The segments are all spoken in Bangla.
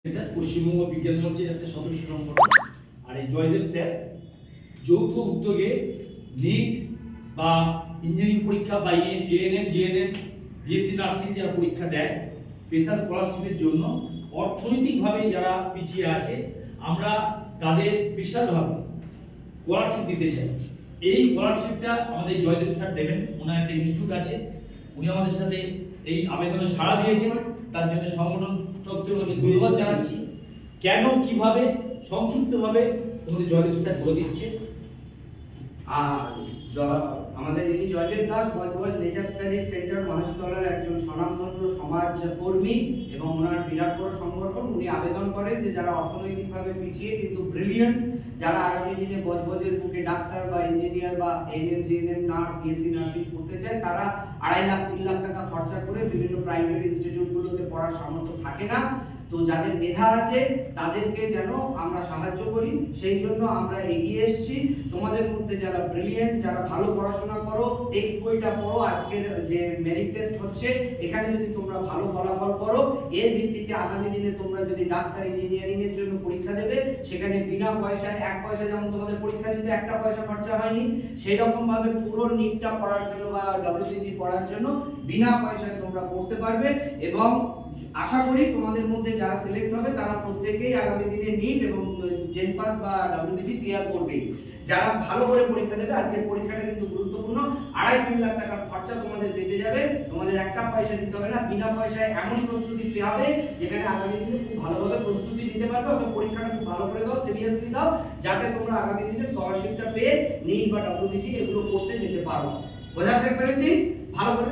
এটা পশ্চিমবঙ্গ বিজ্ঞান মঞ্চের একটা সদস্য সংগঠন। আর এই জয়দেব স্যার যৌথ উদ্যোগে নিট বা ইঞ্জিনিয়ারিং পরীক্ষা বা এএনএম জিএনএম বিএসসি নার্সিং যারা পরীক্ষা দেয় স্পেশাল স্কলারশিপের জন্য অর্থনৈতিকভাবে যারা পিছিয়ে আছে আমরা তাদের স্পেশালভাবে স্কলারশিপ দিতে চাই। এই স্কলারশিপটা আমাদের জয়দেব স্যার দেবেন। ওনার একটা ইনস্টিটিউট আছে, উনি আমাদের সাথে এই আবেদনে সাড়া দিয়েছেন, তার জন্য সংগঠন তরফে ধন্যবাদ জানাচ্ছি। কেন কিভাবে সংক্ষিপ্তভাবে আমাদের জয়দেব স্যার বলে দিচ্ছে। আমাদের এই Joydeb Das Budge Budge nature studies centre মহেশতলার একজন স্বনামধন্য সমাজ কর্মী এবং ওনার বিরাট বড় সংগঠন। উনি আবেদন করেন যে যারা অর্থনৈতিকভাবে পিছিয়ে কিন্তু ব্রিলিয়েন্ট, যারা আগামী দিনে বজবজের বুকে ডাক্তার বা ইঞ্জিনিয়ার বা ANM GNM nurse BSc nursing করতে চায়, তারা 2.5 লাখ 3 লাখ টাকা খরচা করে বিভিন্ন প্রাইভেট ইনস্টিটিউটগুলোতে পড়ার সামর্থ্য থাকে না। তো যাদের মেধা আছে তাদেরকে যেন আমরা সাহায্য করি, সেই জন্য আমরা এগিয়ে এসেছি। তোমাদের মধ্যে যারা ব্রিলিয়েন্ট, যারা ভালো পড়াশোনা করো, টেক্সট বইটা পড়ো, আজকের যে মেরিট টেস্ট হচ্ছে এখানে যদি তোমরা ভালো ফলাফল করো, এর ভিত্তিতে আগামী দিনে তোমরা যদি ডাক্তার ইঞ্জিনিয়ারিং এর জন্য পরীক্ষা দেবে, সেখানে বিনা পয়সায় 1 পয়সা যেমন তোমাদের পরীক্ষা দিতে 1টা পয়সা খরচা হয়নি, সেই রকম ভাবে পুরো নিটটা পড়ার জন্য বা ডব্লিউবিজি পড়ার জন্য বিনা পয়সায় তোমরা পড়তে পারবে। এবং আশা করি তোমাদের মধ্যে যারা সিলেক্ট হবে তারা প্রত্যেকেই আগামী দিনে নিট এবং জেন পাস বা ডব্লিউবিজি ক্লিয়ার করবে। যারা ভালো করে পরীক্ষা দেবে, আজকের পরীক্ষাটা কিন্তু গুরুত্বপূর্ণ, 2.5-3 লাখ টাকার খরচা তোমাদের বেঁচে যাবে, তোমাদের 1টা পয়সা দিতে হবে না, বিনা পয়সায় এমন প্রস্তুতি হবে যেখানে আগামী দিনে খুব ভালোভাবে প্রস্তুতি নিতে পারবে। অর্থাৎ পরীক্ষাটা খুব ভালো করে দাও, সিরিয়াসলি দাও, যাতে তোমরা আগামী দিনে স্কলারশিপটা পেয়ে নিট বা ডব্লিউবিজি এগুলো করতে যেতে পারো। বোঝাতে পেরেছি? ভালো করে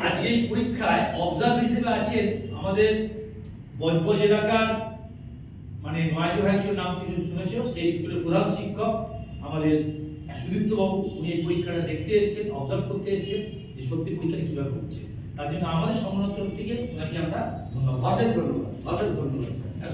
আজকে এই পরীক্ষায় অবজার্ভ হিসেবে আছেন আমাদের বজবজ এলাকার মানে নয়াশী হাই স্কুলের নাম শুনেছো, সেই স্কুলের প্রধান শিক্ষক আমাদের সুদীপ্ত বাবু। উনি এই পরীক্ষাটা দেখতে এসেছেন, অবজার্ভ করতে এসেছেন যে সত্যি পরীক্ষাটা কিভাবে হচ্ছে। তার জন্য আমাদের সংগঠন থেকে ওনাকে আমরা ধন্যবাদ, অশেষ ধন্যবাদ, অশেষ ধন্যবাদ স্যার।